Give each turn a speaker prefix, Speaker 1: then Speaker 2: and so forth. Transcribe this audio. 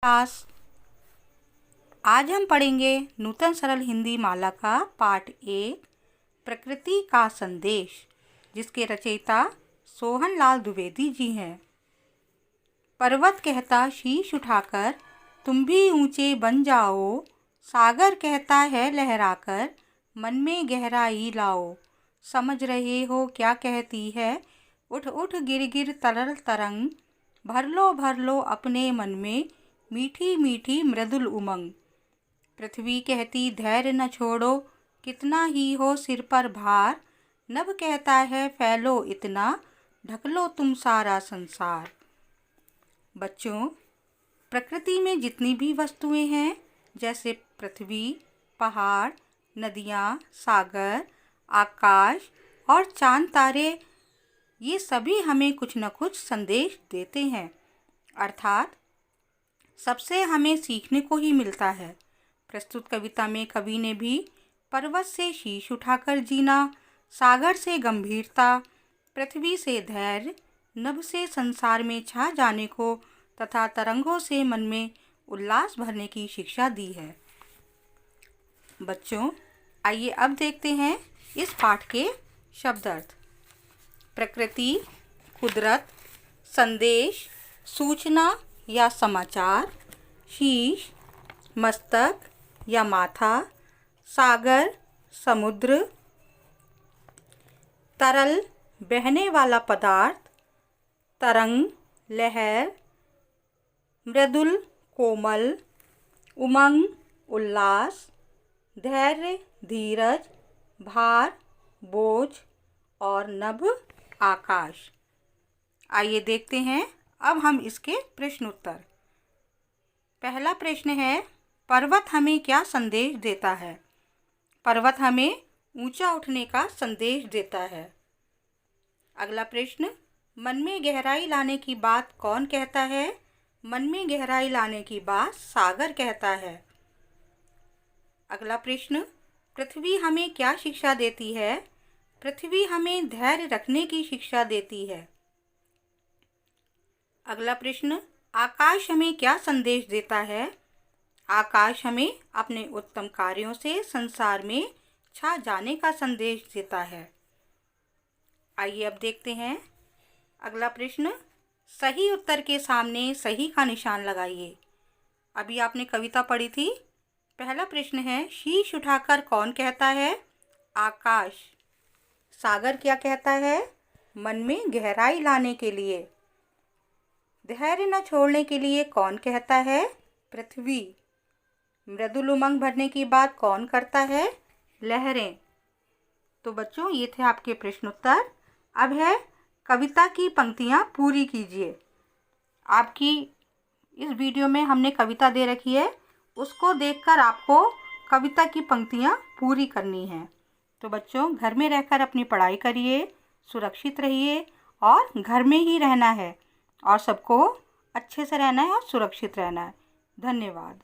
Speaker 1: Class. आज हम पढ़ेंगे नूतन सरल हिंदी माला का पाठ 1 प्रकृति का संदेश, जिसके रचयिता सोहनलाल द्विवेदी जी हैं। पर्वत कहता शीश उठाकर तुम भी ऊंचे बन जाओ, सागर कहता है लहराकर मन में गहराई लाओ। समझ रहे हो क्या कहती है, उठ उठ गिर गिर तरल तरंग, भर लो अपने मन में मीठी मीठी मृदुल उमंग। पृथ्वी कहती धैर्य न छोड़ो, कितना ही हो सिर पर भार, नभ कहता है फैलो इतना, ढक लो तुम सारा संसार। बच्चों, प्रकृति में जितनी भी वस्तुएं हैं, जैसे पृथ्वी, पहाड़, नदियाँ, सागर, आकाश और चांद तारे, ये सभी हमें कुछ न कुछ संदेश देते हैं। अर्थात सबसे हमें सीखने को ही मिलता है। प्रस्तुत कविता में कवि ने भी पर्वत से शीश उठाकर जीना, सागर से गंभीरता, पृथ्वी से धैर्य, नभ से संसार में छा जाने को तथा तरंगों से मन में उल्लास भरने की शिक्षा दी है। बच्चों, आइए अब देखते हैं इस पाठ के शब्दार्थ। प्रकृति, कुदरत, संदेश, सूचना या समाचार, शीश, मस्तक या माथा, सागर, समुद्र, तरल, बहने वाला पदार्थ, तरंग, लहर, मृदुल, कोमल, उमंग, उल्लास, धैर्य, धीरज, भार, बोझ और नभ, आकाश। आइए देखते हैं अब हम इसके प्रश्न उत्तर। पहला प्रश्न है, पर्वत हमें क्या संदेश देता है? पर्वत हमें ऊंचा उठने का संदेश देता है। अगला प्रश्न, मन में गहराई लाने की बात कौन कहता है? मन में गहराई लाने की बात सागर कहता है। अगला प्रश्न, पृथ्वी हमें क्या शिक्षा देती है? पृथ्वी हमें धैर्य रखने की शिक्षा देती है। अगला प्रश्न, आकाश हमें क्या संदेश देता है? आकाश हमें अपने उत्तम कार्यों से संसार में छा जाने का संदेश देता है। आइए अब देखते हैं अगला प्रश्न। सही उत्तर के सामने सही का निशान लगाइए। अभी आपने कविता पढ़ी थी। पहला प्रश्न है, शीश उठाकर कौन कहता है? आकाश। सागर क्या कहता है? मन में गहराई लाने के लिए। धैर्य न छोड़ने के लिए कौन कहता है? पृथ्वी। मृदुल उमंग भरने की बात कौन करता है? लहरें। तो बच्चों, ये थे आपके प्रश्न उत्तर। अब है कविता की पंक्तियाँ पूरी कीजिए। आपकी इस वीडियो में हमने कविता दे रखी है, उसको देखकर आपको कविता की पंक्तियाँ पूरी करनी है। तो बच्चों, घर में रहकर अपनी पढ़ाई करिए, सुरक्षित रहिए और घर में ही रहना है और सबको अच्छे से रहना है और सुरक्षित रहना है। धन्यवाद।